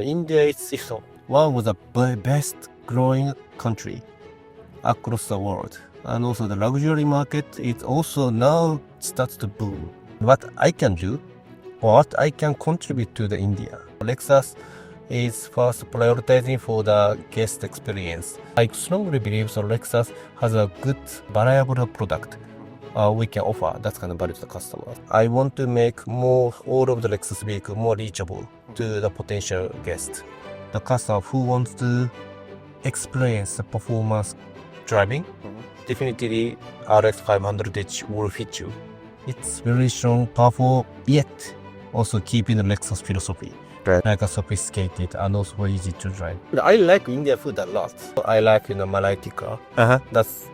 India is one of the best growing country across the world. And also the luxury market is also now starts to boom. What I can do, what I can contribute to the India. Lexus is first prioritizing for the guest experience. I strongly believe so Lexus has a good, variable product we can offer that kind of value to the customers. I want to make all of the Lexus vehicle more reachable to the potential guest. The customer who wants to experience the performance driving, definitely RX 500H will fit you. It's very strong, powerful, yet also keeping the Lexus philosophy. Right. Like a sophisticated and also easy to drive. I like Indian food a lot. I like Malai tikka. That's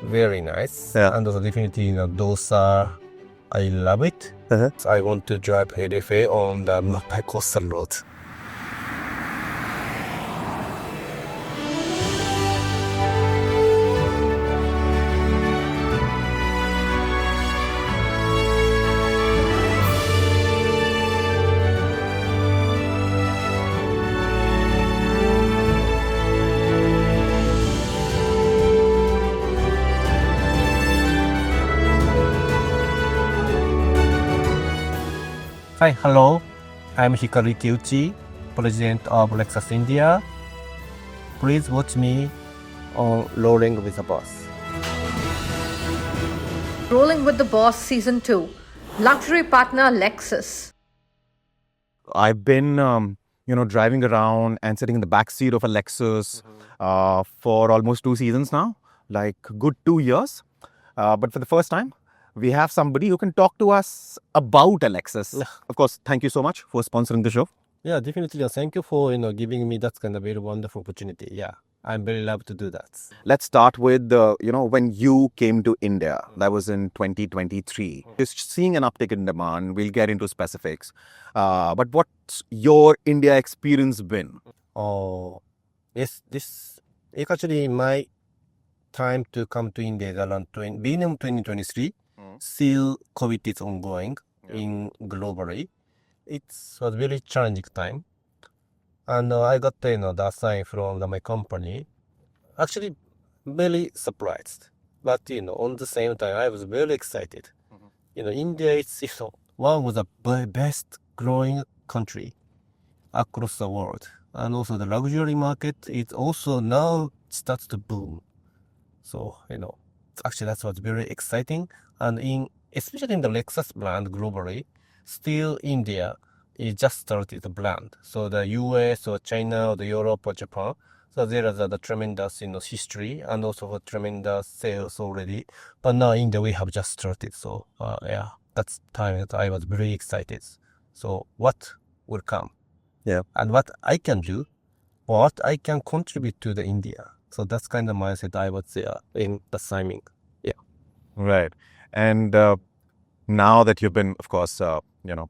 very nice. Yeah. And also definitely dosa. I love it. So I want to drive LFA on the Mapai Coastal Road. Hi, hello. I'm Hikaru Ikeuchi, President of Lexus India. Please watch me on Rolling with the Boss. Rolling with the Boss Season 2. Luxury partner Lexus. I've been, driving around and sitting in the back seat of a Lexus for almost 2 seasons now, like good 2 years. But for the first time, we have somebody who can talk to us about a Lexus. Of course, thank you so much for sponsoring the show. Yeah, definitely. Thank you for giving me that kind of very wonderful opportunity. Yeah, I'm very love to do that. Let's start with when you came to India. That was in 2023. Just seeing an uptick in demand. We'll get into specifics. But what's your India experience been? Oh, yes. This actually my time to come to India is around beginning of 2023. Still, COVID is ongoing in globally. It was very challenging time, and I got the sign from my company. Actually, very surprised, but on the same time I was very excited. India is one of the best growing country across the world, and also the luxury market is also now starts to boom. So actually that was very exciting, and especially in the Lexus brand globally, still India is just started the brand. So the US or China or the Europe or Japan, so there is the tremendous history and also tremendous sales already. But now India we have just started. So yeah, that's time that I was very excited. So what will come? Yeah. And what I can do, what I can contribute to the India. So that's kind of mindset I was there in the signing. Yeah. Right. And now that you've been, of course,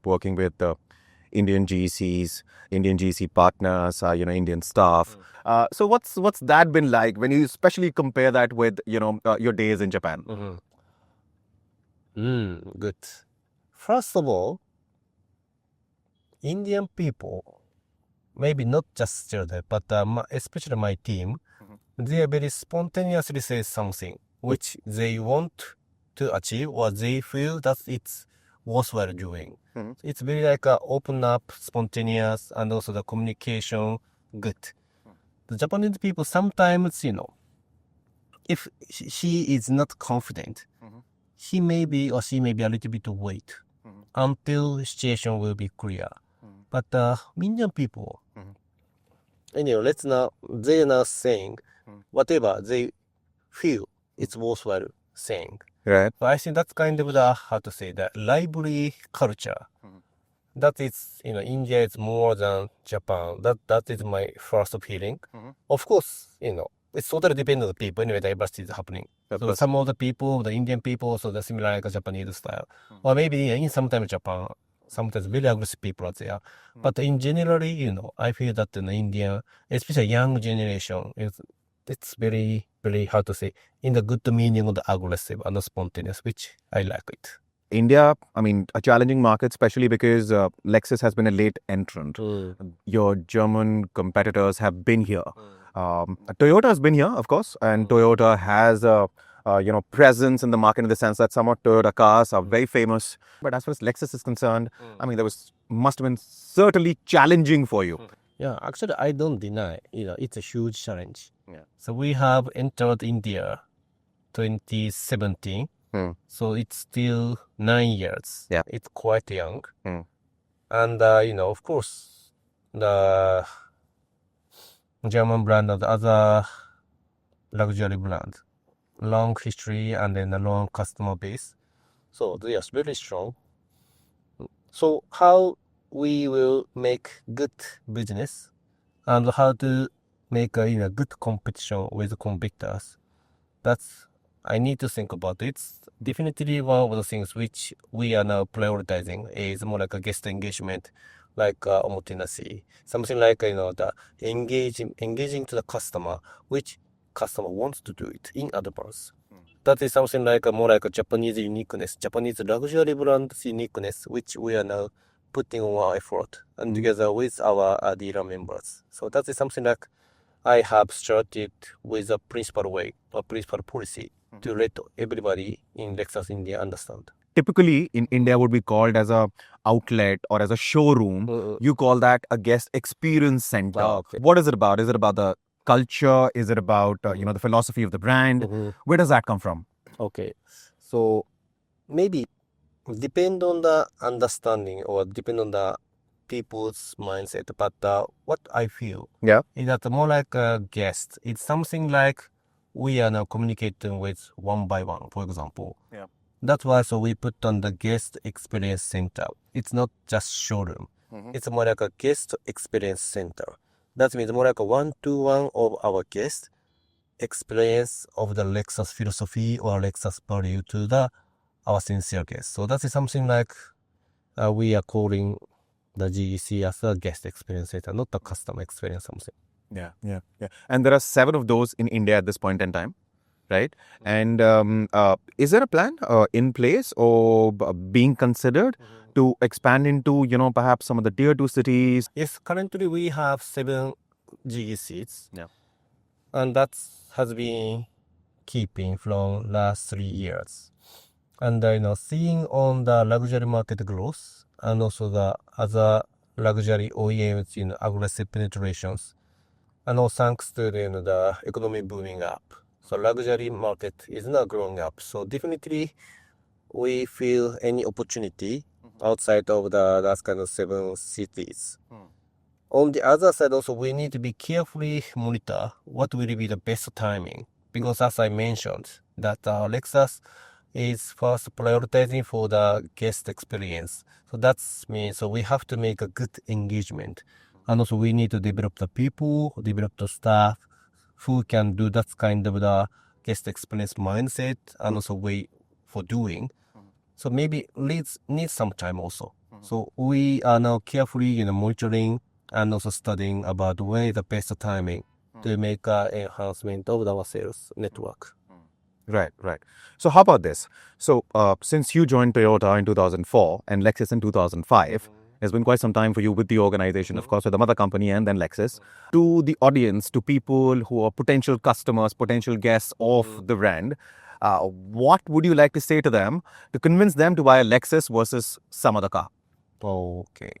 working with Indian GCs, Indian GC partners, Indian staff. So what's that been like when you especially compare that with, your days in Japan? Good. First of all, Indian people, maybe not just there, but especially my team, they very spontaneously say something which they want to achieve or they feel that it's worthwhile doing. It's very like open up, spontaneous, and also the communication good. The Japanese people sometimes, if he is not confident, he may be or she may be a little bit wait until situation will be clear. But Indian people, they're now saying whatever they feel it's worthwhile saying. Right. So I think that's kind of the lively culture. That is, India is more than Japan. That is my first feeling. Of course, it's totally depends on the people. Anyway, diversity is happening. So some of the people, the Indian people, also the similar like a Japanese style. Or maybe in sometimes Japan, sometimes very aggressive people are there. But in generally, I feel that in India, especially young generation, it's very, very hard to say in the good meaning of the aggressive and the spontaneous, which I like it. India, I mean, a challenging market, especially because Lexus has been a late entrant. Your German competitors have been here. Toyota has been here, of course, and Toyota has a presence in the market in the sense that some of Toyota cars are very famous. But as far as Lexus is concerned, I mean, must have been certainly challenging for you. Yeah, actually, I don't deny, it's a huge challenge. Yeah. So we have entered India 2017. So it's still 9 years. Yeah. It's quite young. And, of course, the German brand and the other luxury brand, long history and then a long customer base. So they are very strong. So how we will make good business and how to make a good competition with competitors. I need to think about it. It's definitely one of the things which we are now prioritizing is more like a guest engagement, like omotenashi, something like the engaging to the customer, which customer wants to do it in advance. That is something like more like a Japanese uniqueness, Japanese luxury brand's uniqueness, which we are now putting on our effort and together with our dealer members. So that is something like I have started with a principal way or principal policy to let everybody in Lexus India understand. Typically in India would be called as a outlet or as a showroom. You call that a guest experience center. Okay. What is it about? Is it about the culture? Is it about the philosophy of the brand? Where does that come from? Okay, so maybe depend on the understanding or depend on the people's mindset, but what I feel is that more like a guest. It's something like we are now communicating with one by one, for example. Yeah. That's why so we put on the guest experience center. It's not just showroom. It's more like a guest experience center. That means more like a one-to-one of our guest experience of the Lexus philosophy or Lexus value to our sincere guests. So that is something like we are calling the GEC as a guest experience center, not a customer experience something. Yeah. And there are 7 of those in India at this point in time, right? And is there a plan in place or being considered to expand into, perhaps some of the tier 2 cities? Yes, currently we have 7 GECs. Yeah. And that has been keeping from last 3 years. And seeing on the luxury market growth and also the other luxury OEMs aggressive penetrations, and also thanks to the economy booming up, so luxury market is now growing up. So definitely we feel any opportunity outside of that kind of 7 cities. On the other side also we need to be carefully monitor what will be the best timing, because as I mentioned that Lexus is first prioritizing for the guest experience. So that means so we have to make a good engagement, and also we need to develop the people, develop the staff who can do that kind of the guest experience mindset and also way for doing. So maybe needs some time also. So we are now carefully monitoring and also studying about where the best timing to make enhancement of our sales network. Right. So how about this? So since you joined Toyota in 2004 and Lexus in 2005, it's been quite some time for you with the organization, of course, with the mother company and then Lexus. To the audience, to people who are potential customers, potential guests of the brand, what would you like to say to them to convince them to buy a Lexus versus some other car? Okay.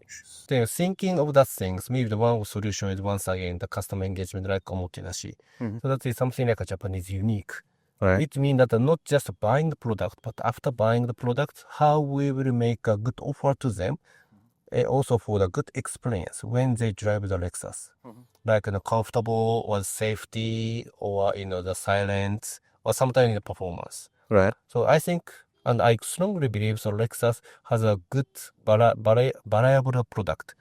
Then thinking of that things, maybe the one solution is once again the customer engagement like omotenashi. So that is something like a Japanese unique. Right. It means that not just buying the product, but after buying the product, how we will make a good offer to them, also for the good experience when they drive the Lexus, like comfortable or safety or the silence or sometimes the performance. Right. So I think, and I strongly believe, so Lexus has a good variable product.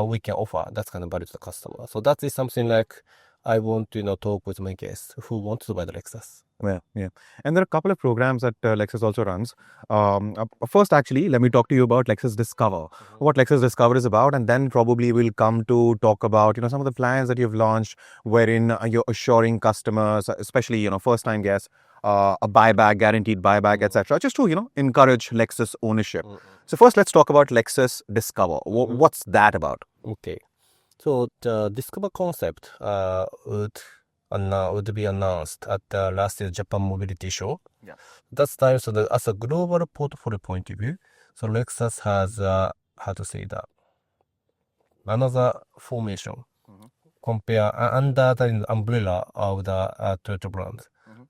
We can offer that kind of value to the customer. So that is something like I want to talk with my guests who want to buy the Lexus. Yeah. And there are a couple of programs that Lexus also runs. First, actually, let me talk to you about Lexus Discover. What Lexus Discover is about, and then probably we'll come to talk about some of the plans that you've launched, wherein you're assuring customers, especially first-time guests, a buyback, guaranteed buyback, etc., just to encourage Lexus ownership. So first, let's talk about Lexus Discover. What's that about? Okay. So the Discover concept would be announced at the last year's Japan Mobility Show. Yeah. That's time. So as a global portfolio point of view, so Lexus has how to say that another formation compare under the umbrella of the Toyota brand,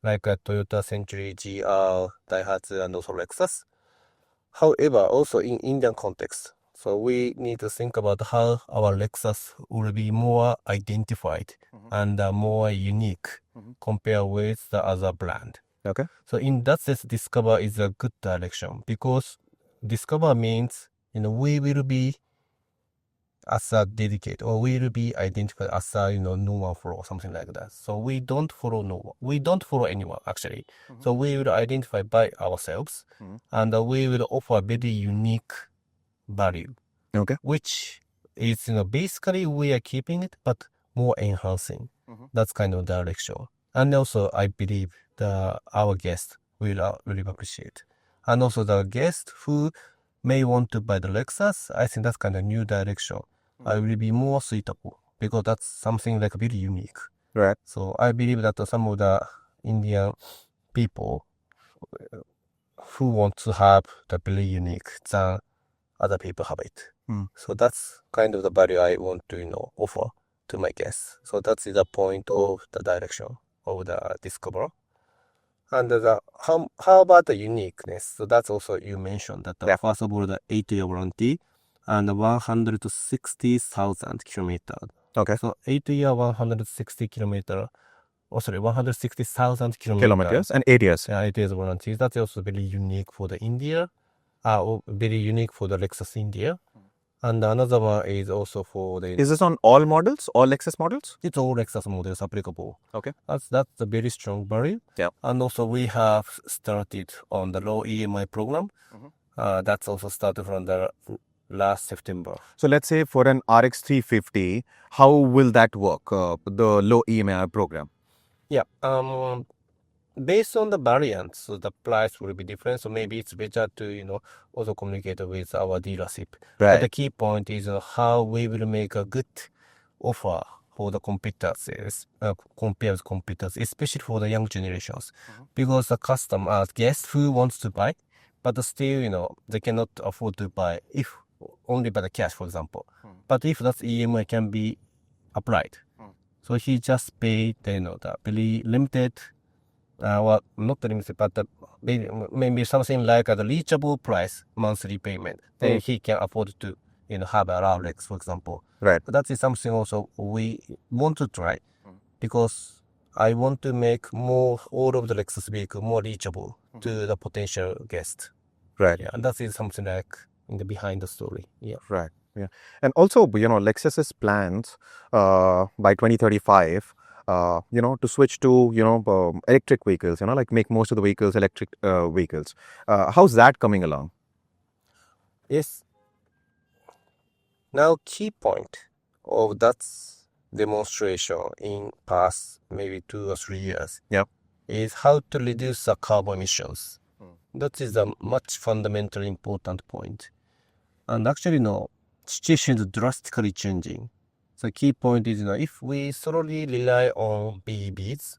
like Toyota Century, GR, Daihatsu, and also Lexus. However, also in Indian context, so we need to think about how our Lexus will be more identified and more unique compared with the other brand. Okay. So in that sense, Discover is a good direction because Discover means we will be as a dedicated, or we will be identified as a no one follow, something like that. So we don't follow we don't follow anyone actually. So we will identify by ourselves, and we will offer very unique value. Okay. Which is basically we are keeping it, but more enhancing. That's kind of direction. And also I believe our guests will really appreciate. And also the guest who may want to buy the Lexus, I think that's kind of new direction. I will be more suitable because that's something like very unique. Right. So I believe that some of the Indian people who want to have the very unique than other people have it. So that's kind of the value I want to offer to my guests. So that's the point of the direction of the Discover. And how about the uniqueness? So that's also you mentioned that first of all the 8-year warranty and 160,000 kilometers. Okay. So 8-year 160 kilometer. Oh sorry, 160,000 Kilometers and 8 years. Yeah, 8 years warranty. That's also very unique for the India. Very unique for the Lexus India. And another one is also for the... Is this on all models, all Lexus models? It's all Lexus models applicable. Okay. That's a very strong value. Yeah. And also we have started on the low EMI program. That's also started from the last September. So let's say for an RX 350, how will that work, the low EMI program? Yeah. Based on the variants, so the price will be different. So maybe it's better to, also communicate with our dealership. Right. But the key point is how we will make a good offer for the competitors, compared with competitors, especially for the young generations. Because the customer, guests who wants to buy, but still, they cannot afford to buy if only by the cash, for example. But if that EMI can be applied, so he just paid, the very limited, well, not limited, but maybe something like the reachable price monthly payment. Then he can afford to, have a Rolex, for example. Right. But that is something also we want to try because I want to make all of the Lexus vehicle more reachable to the potential guest. Right. Yeah, and that is something like in the behind the story. Yeah. Right. Yeah. And also, Lexus's plans by 2035, to switch to, electric vehicles, like make most of the vehicles electric vehicles. How's that coming along? Yes. Now, key point of that demonstration in past maybe 2 or 3 years is how to reduce the carbon emissions. That is a much fundamentally important point. And actually, situation is drastically changing. The key point is, if we solely rely on BEVs,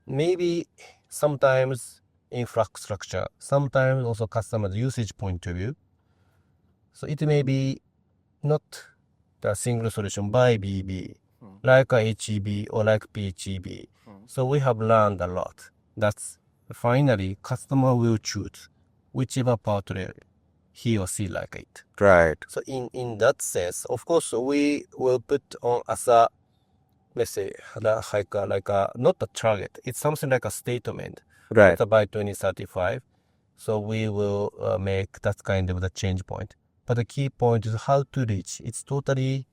maybe sometimes infrastructure, sometimes also customer usage point of view. So it may be not the single solution by BEV, like a HEV or like PHEV. So we have learned a lot. That's finally customer will choose whichever powertrain he or she like it. Right. So in that sense, of course, we will put on as a, let's say, like a not a target. It's something like a statement. Right. That by 2035. So we will make that kind of the change point. But the key point is how to reach. It's totally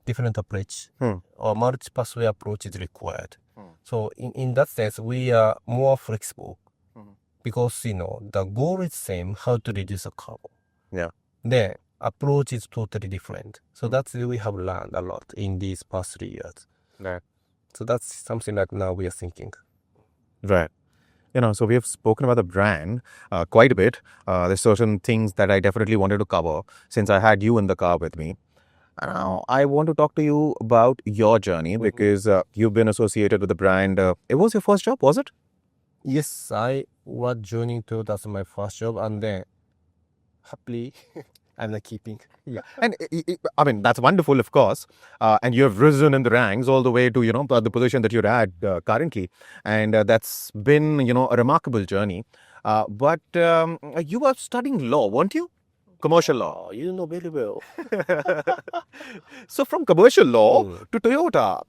different approach. Or multi-pathway approach is required. So in that sense, we are more flexible. Because, the goal is same, how to reduce the carbon. Yeah. The approach is totally different. So that's we have learned a lot in these past 3 years. Right. So that's something like now we are thinking. Right. So we have spoken about the brand quite a bit. There's certain things that I definitely wanted to cover since I had you in the car with me. Now, I want to talk to you about your journey because you've been associated with the brand. It was your first job, was it? Yes, I was joining Toyota as my first job, and then happily I'm not keeping. Yeah. And I mean, that's wonderful, of course. And you have risen in the ranks all the way to, the position that you're at currently. And that's been, a remarkable journey. But you were studying law, weren't you? Commercial law. Oh, you know very well. So from commercial law to Toyota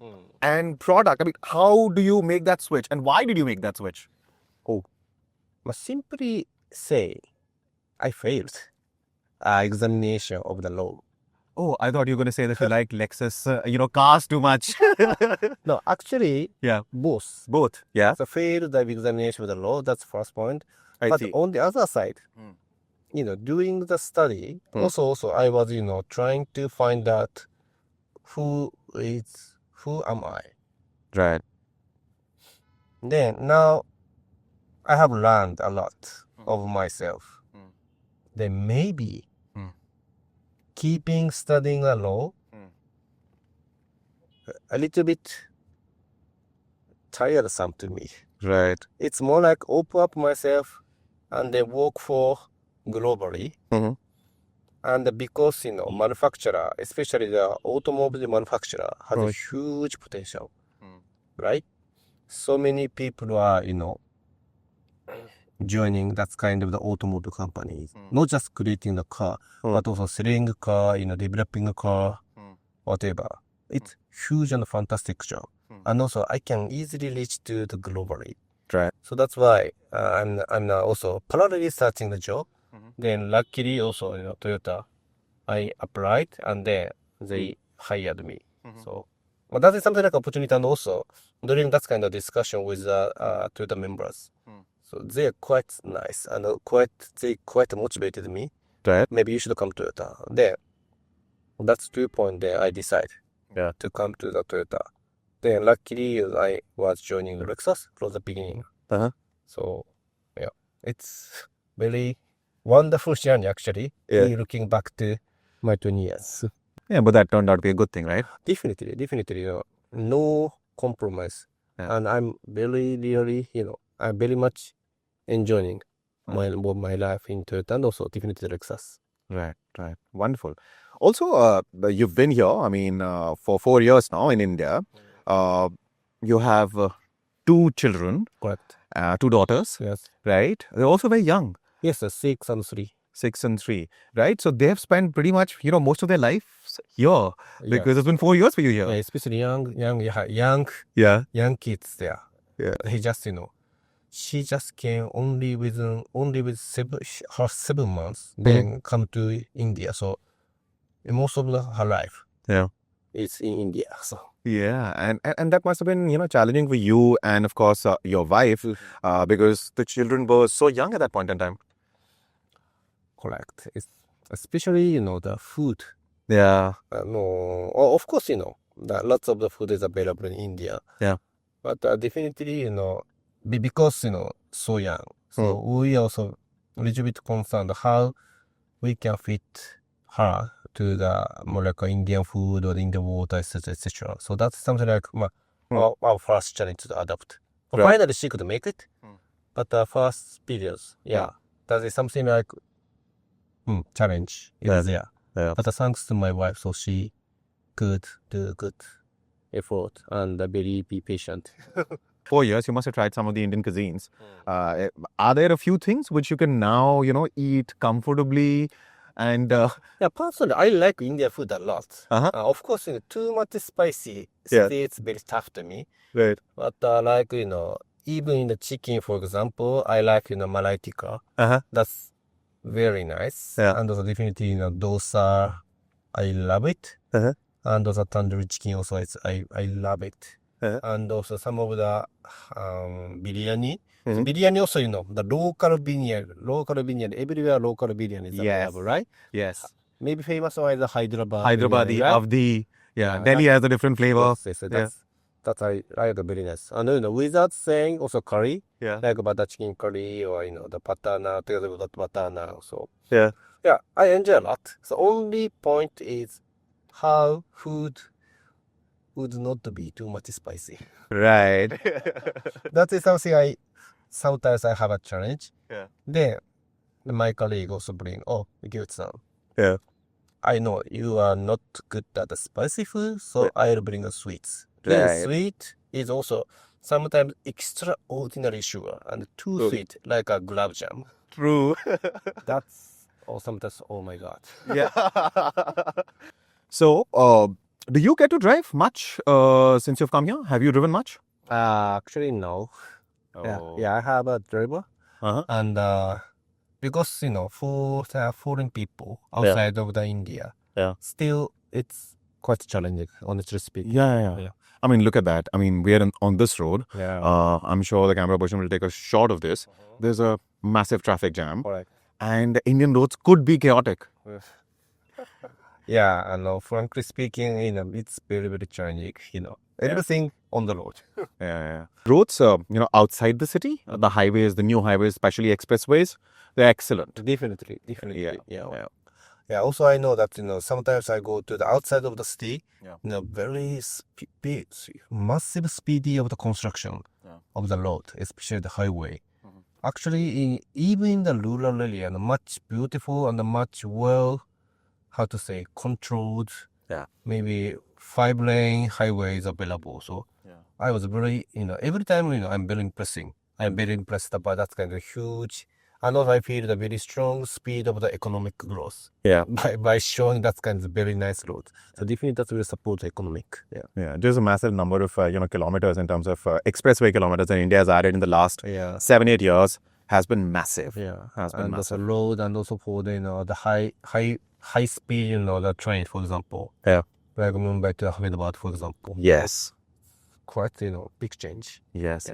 and product, I mean, how do you make that switch? And why did you make that switch? Simply say, I failed examination of the law. Oh, I thought you were going to say that you like Lexus, cars too much. No, actually, Yeah. both. Both. Yeah. So failed the examination of the law, that's first point. I But see. on the other side, during the study, also I was, trying to find out who am I. Right. Then now I have learned a lot of myself. Then maybe keeping studying the law a little bit tiresome to me. Right. It's more like open up myself and then work for globally. And because, manufacturer, especially the automobile manufacturer, has a huge potential, right? So many people are, joining that kind of the automobile companies, not just creating the car, but also selling a car, developing a car, whatever. It's huge and fantastic job. And also I can easily reach to the globally. Right. So that's why I'm now also parallelly starting the job. Then luckily also, Toyota, I applied and then they hired me. So that is something like opportunity, and also during that kind of discussion with Toyota members. So they are quite nice and they quite motivated me. Right. Maybe you should come to Toyota. Then that's 2 point there I decide to come to the Toyota. Then luckily I was joining the Lexus from the beginning. So yeah, it's very wonderful journey actually. Looking back to my 20 years. Yeah, but that turned out to be a good thing, right? Definitely. No compromise. And I'm very really, I'm very much enjoying my life in Toyota and also definitely Lexus. Right. Wonderful. Also, you've been here, I mean, for 4 years now in India. You have 2 children. Correct. 2 daughters. Yes. Right? They're also very young. Yes, 6 and 3. 6 and 3. Right? So they have spent pretty much, most of their lives here because it's been 4 years for you here. Yeah, especially young kids there. Yeah. He just, she just came only with 7 months, then come to India. So most of her life, it's in India. So yeah, and that must have been challenging for you and of course your wife because the children were so young at that point in time. Correct. It's especially the food. Yeah. No, of course that lots of the food is available in India. Yeah. But definitely because so young, so we also a little bit concerned how we can fit her to the more like Indian food or Indian water, etc. So that's something like our first challenge to adopt. Finally, she could make it, but the first periods, that is something like challenge is there. But thanks to my wife, so she could do good effort and be patient. 4 years, you must have tried some of the Indian cuisines. Are there a few things which you can now, eat comfortably? And personally, I like Indian food a lot. Of course, too much spicy, it's very tough to me. Right. But like even in the chicken, for example, I like malai tikka. That's very nice. And also definitely dosa, I love it. And also tandoori chicken also, I love it. And also some of the biryani. Biryani also, the local biryani, everywhere local biryani is available, right? Yes. Maybe famous one is the Hyderabad Hyderabadi biryani, right? of the, Delhi has a different flavor. Yes, That's I like very nice. And without saying also curry, Yeah. like butter chicken curry or the patana together with that patana. So Yeah. yeah, I enjoy a lot. The only point is how food would not be too much spicy. Right. That is something sometimes I have a challenge. Yeah. Then my colleague also bring, Ikeuchi-san, Yeah. I know you are not good at the spicy food, so Right. I'll bring a sweets. Then Right. sweet is also sometimes extraordinary sugar and too Okay. sweet, like a gulab jam. True. That's sometimes, oh my God. Yeah. So, do you get to drive much since you've come here? Have you driven much? Actually, no. Yeah, I have a driver. Uh-huh. And because, for the foreign people outside of the India, still it's quite challenging, honestly speaking. Yeah. I mean, look at that. I mean, we're on this road. Yeah. I'm sure the camera person will take a shot of this. There's a massive traffic jam. Correct. And the Indian roads could be chaotic. Yeah, and frankly speaking, it's very, very challenging, everything on the road. Yeah. Roads, outside the city, the highways, the new highways, especially expressways, they're excellent. Definitely. Yeah. Yeah, also I know that, sometimes I go to the outside of the city, very massive speedy of the construction of the road, especially the highway. Actually, even in the rural area, much beautiful and much controlled, maybe 5-lane highway is available. So I was very, every time, I'm very impressed by that kind of huge, and also I feel the very strong speed of the economic growth. Yeah. By showing that kind of very nice road. So definitely that will support the economic. Yeah. There's a massive number of, kilometers in terms of expressway kilometers that India has added in the last 7-8 years has been massive. Has been and massive. also road, and also for the, the high speed, the train, for example. Yeah. Like Mumbai to Ahmedabad, for example. Yes. Quite, big change. Yes.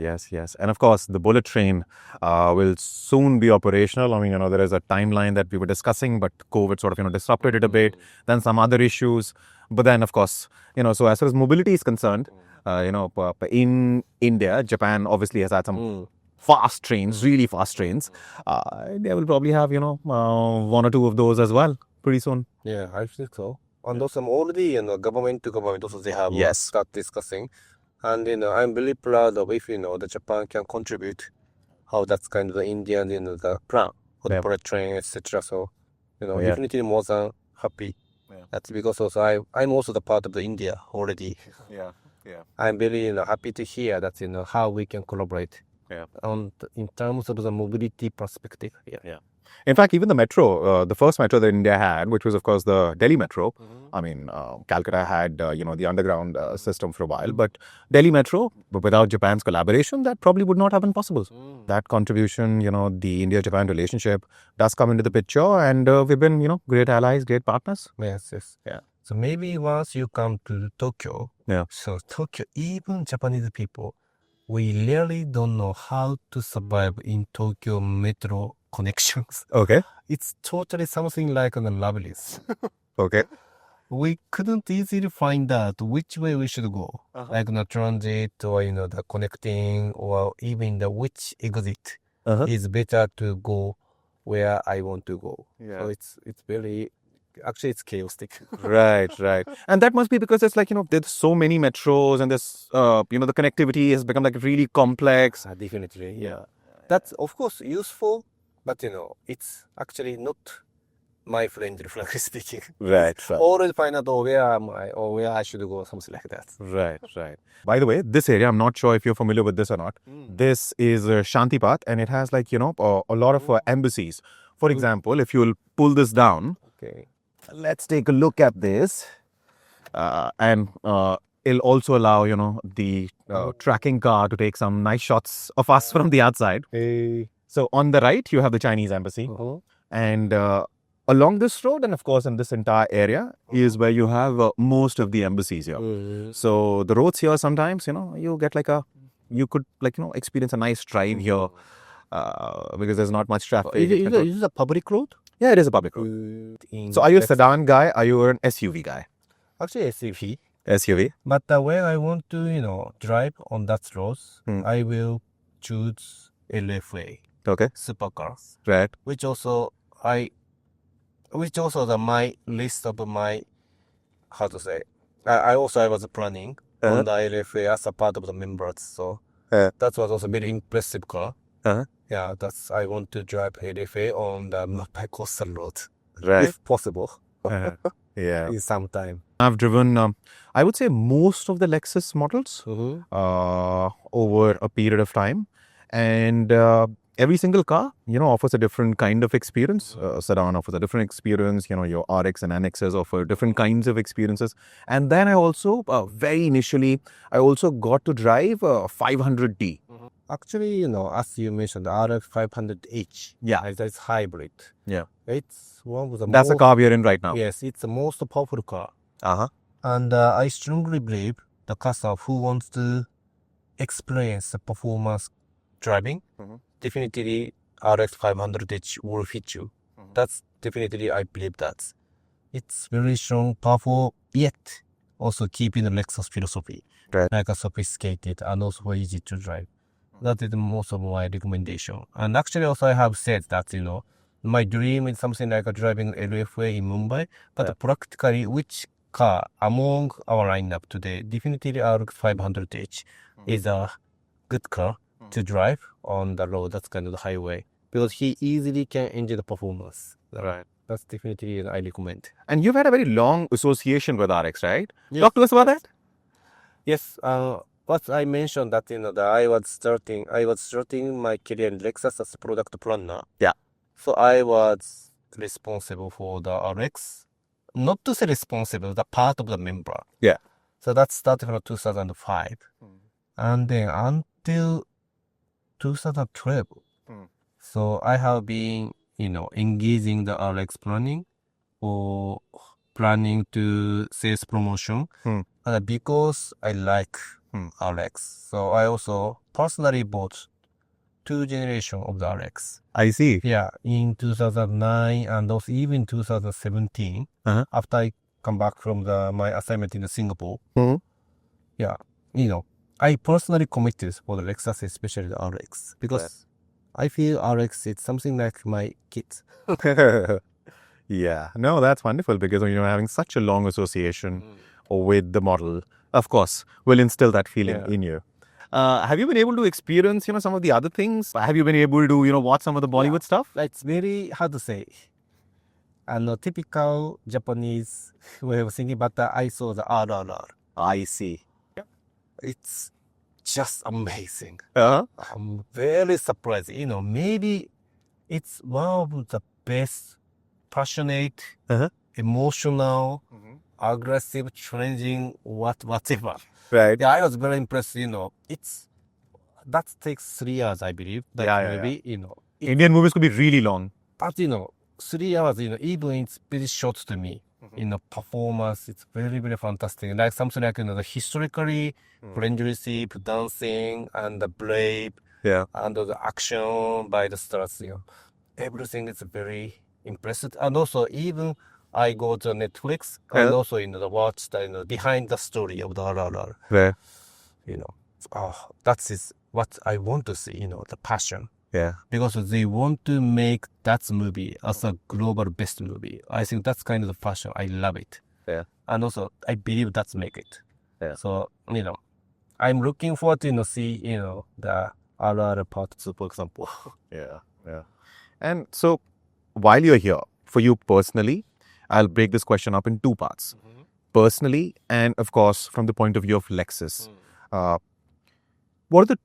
And of course, the bullet train will soon be operational. I mean, there is a timeline that we were discussing, but COVID sort of, disrupted it a bit. Then some other issues. But then, of course, so as far as mobility is concerned, in India, Japan obviously has had some fast trains, really fast trains. They will probably have, 1 or 2 of those as well pretty soon. Yeah, I think so. And also already, government to government also they have start discussing. And, I'm really proud of if, the Japan can contribute how that's kind of the Indian, the plan for the bullet train, etc. So, definitely more than happy. That's because also I'm also the part of the India already. Yeah. I'm very, happy to hear that, how we can collaborate. In terms of the mobility perspective. Yeah. In fact, even the metro, the first metro that India had, which was, of course, the Delhi metro. I mean, Calcutta had, the underground system for a while. But Delhi metro, without Japan's collaboration, that probably would not have been possible. That contribution, the India-Japan relationship does come into the picture. And we've been, great allies, great partners. Yes. Yeah. So maybe once you come to Tokyo, Yeah. so Tokyo, even Japanese people, we really don't know how to survive in Tokyo metro connections. Okay. It's totally something like on a Loveless. Okay. We couldn't easily find out which way we should go, like the transit or the connecting, or even the which exit is better to go where I want to go. Yeah. So it's very. Actually, it's chaotic. Right. And that must be because it's like, there's so many metros and there's, the connectivity has become like really complex. Definitely, yeah. That's, of course, useful, but, it's actually not my friendly, frankly speaking. Right. Always find out where am I or where I should go, something like that. Right. By the way, this area, I'm not sure if you're familiar with this or not. This is Shantipat, and it has like, a lot of embassies. For example, if you'll pull this down. Okay. Let's take a look at this. And it'll also allow, the tracking car to take some nice shots of us from the outside. Hey. So on the right, you have the Chinese embassy. And along this road, and of course in this entire area, is where you have most of the embassies here. So the roads here sometimes, you get you could experience a nice drive here because there's not much traffic. Is it a public road? Yeah, it is a public road. So are you a sedan guy? Are you an SUV guy? Actually, SUV. SUV. But when I want to, drive on that roads, I will choose LFA, Okay. supercars, Right. which also my list of my, how to say, I was planning on the LFA as a part of the members, so that was also very impressive car. Yeah, I want to drive LFA on the coastal road, Right. if possible, Yeah. in some time. I've driven, I would say, most of the Lexus models over a period of time. And every single car, offers a different kind of experience. Sedan offers a different experience. Your RX and NXs offer different kinds of experiences. And then I also, very initially, I also got to drive 500D. Actually, as you mentioned, the RF 500H. Yeah. That's hybrid. Yeah. It's one of the That's the car we are in right now. Yes, it's the most powerful car. Uh-huh. And I strongly believe the customer who wants to experience the performance driving, definitely RX 500H will fit you. That's definitely, I believe that. It's very strong, powerful, yet also keeping the Lexus philosophy. Right. Like a sophisticated and also easy to drive. That is most of my recommendation. And actually also I have said that, my dream is something like driving LFA in Mumbai, but practically which car among our lineup today, definitely RX 500H is a good car to drive on the road, that's kind of the highway, because he easily can enjoy the performance. Right. That's definitely I recommend. And you've had a very long association with RX, right? Yes. Talk to us about that. Yes. What I mentioned that that I was starting my career in Lexus as a product planner. Yeah. So I was responsible for the RX. Not to say responsible, the part of the member. Yeah. So that started from 2005. And then until 2012. So I have been, engaging the RX planning or planning to sales promotion. Because I like RX. So I also personally bought 2 generations of the RX. I see. Yeah, in 2009 and also even 2017, after I come back from my assignment in Singapore. Yeah, I personally committed for the Lexus, especially the RX, because I feel RX is something like my kids. Yeah, no, that's wonderful because having such a long association with the model, of course, will instill that feeling in you. Have you been able to experience, some of the other things? Have you been able to, watch some of the Bollywood stuff? It's very hard to say. And typical Japanese way of thinking, but I saw the RRR. I see. It's just amazing. Uh-huh. I'm very surprised. Maybe it's one of the best, passionate, emotional, aggressive, challenging, whatever. Right. Yeah, I was very impressed. That takes 3 hours, I believe. That movie, Indian movies could be really long. But 3 hours, even it's very short to me. Performance, it's very, very fantastic. Like something like the historically friendship, dancing, and the brave, and the action by the stars. Everything is very impressive. And also, even I go to Netflix and also watch the behind the story of the RRR. That is what I want to see. The passion. Yeah. Because they want to make that movie as a global best movie. I think that's kind of the passion. I love it. Yeah. And also, I believe that's make it. Yeah. So, I'm looking forward to see, the RR part 2, for example. Yeah. And so, while you're here, for you personally, I'll break this question up in 2 parts. Personally, and of course, from the point of view of Lexus. What are the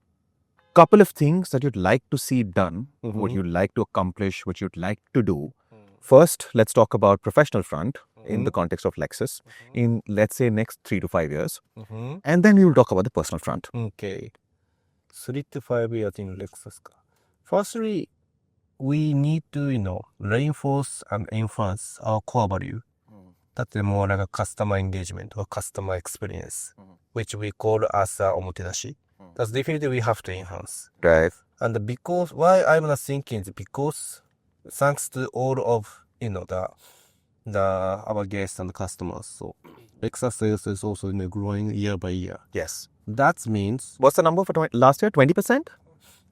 couple of things that you'd like to see done, what you'd like to accomplish, what you'd like to do? First, let's talk about professional front in the context of Lexus in, let's say, next 3 to 5 years. And then we will talk about the personal front. Okay. 3 to 5 years in Lexus. Firstly, we need to, reinforce and enhance our core value. That's more like a customer engagement or customer experience, which we call as omotenashi. That's definitely we have to enhance. Right. And because why I'm not thinking is because thanks to all of the our guests and customers. So Lexus sales is also growing year by year. Yes. That means What's the number for last year? 20%?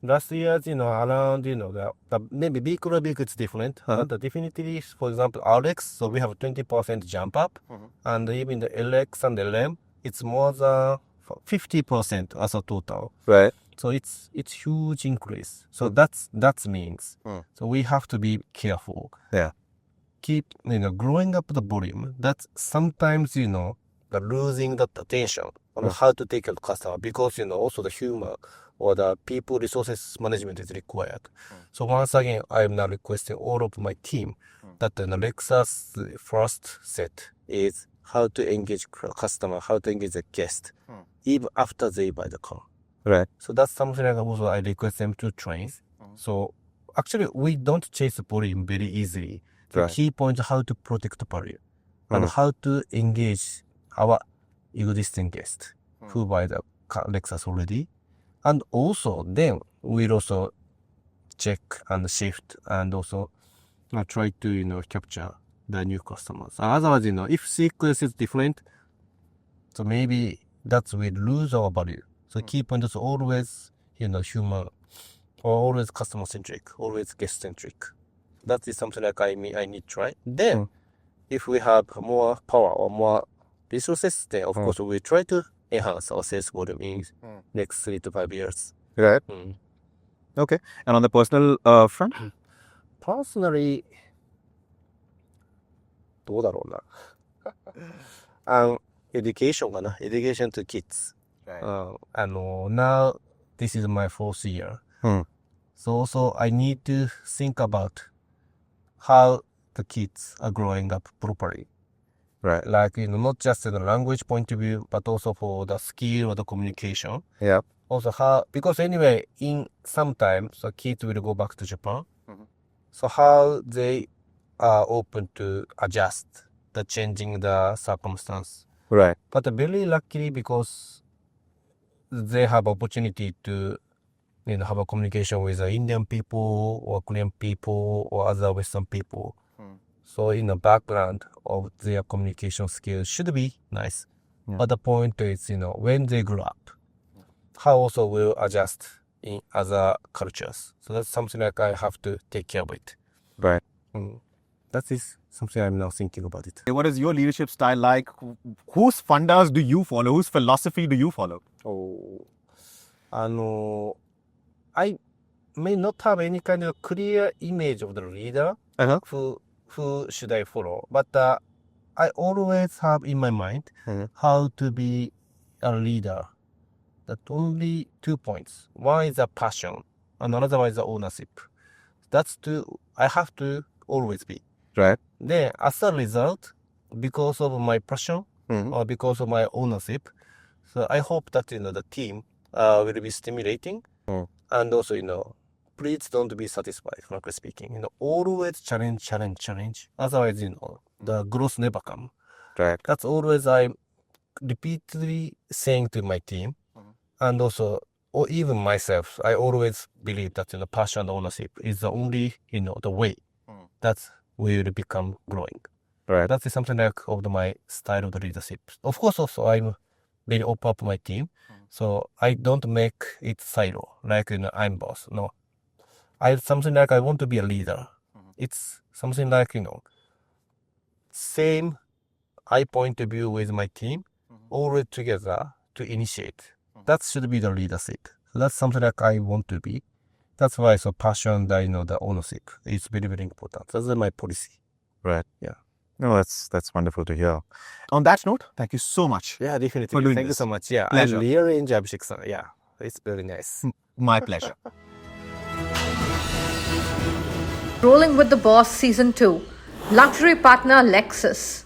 last year, around, the maybe vehicle to vehicle it's different, but definitely, for example, RX, so we have a 20% jump up, and even the LX and LM, it's more than 50% as a total. Right. So it's huge increase. So that means so we have to be careful. Yeah. Keep growing up the volume. That's sometimes the losing that attention on how to take care of the customer, because also the human or the people resources management is required. So once again, I am now requesting all of my team that the Lexus first set is how to engage customer, how to engage the guest, even after they buy the car. Right. So that's something that also I request them to train. So actually, we don't chase the volume very easily. The key point is how to protect the value and how to engage our existing guests who buy the Lexus already. And also then we'll also check and shift and also try to capture the new customers. Otherwise, if sequence is different, so maybe that will lose our value. So key point is always human, or always customer centric, always guest centric. That is something like I need to try. Then if we have more power or more resources, then of course we try to enhance our sales volume in next 3 to 5 years. Right. Okay. And on the personal front? Personally, どうだろうな。education かな。education to kids. Now this is my 4th year. So also I need to think about how the kids are growing up properly. Right. Like, not just in the language point of view, but also for the skill or the communication. Yeah. Also how, because anyway, in sometimes the kids will go back to Japan. So how they are open to adjust the changing the circumstance. Right. But very luckily, because they have opportunity to have a communication with the Indian people or Korean people or other Western people. So in the background of their communication skills should be nice. But the point is, when they grow up, how also will adjust in other cultures. So that's something like I have to take care of it. Right. That is something I'm now thinking about it. What is your leadership style like? Whose fundas do you follow? Whose philosophy do you follow? I may not have any kind of clear image of the leader who should I follow, but I always have in my mind how to be a leader. That only 2 points. One is a passion, and another one is the ownership. That's two I have to always be. Right. Then, as a result, because of my passion or because of my ownership, so I hope that the team will be stimulating, and also please don't be satisfied. Frankly speaking, always challenge. Otherwise, the growth never come. Right. That's always I'm repeatedly saying to my team, and also or even myself. I always believe that passion and ownership is the only the way that we will become growing. Right. That is something like of my style of the leadership. Of course, also I'm very open up my team, so I don't make it silo like I'm boss. No, something like I want to be a leader. It's something like same eye point of view with my team, always together to initiate. That should be the leadership. So that's something like I want to be. That's why so passion, the ownership is very, very important. That's my policy. Right. Yeah. No, that's wonderful to hear. On that note, thank you so much. Yeah, definitely. For doing Thank you this. so much. Yeah, Pleasure. I really enjoy Abhishek Singh. Yeah, it's very nice. My pleasure. Rolling with the Boss Season 2. Luxury partner Lexus.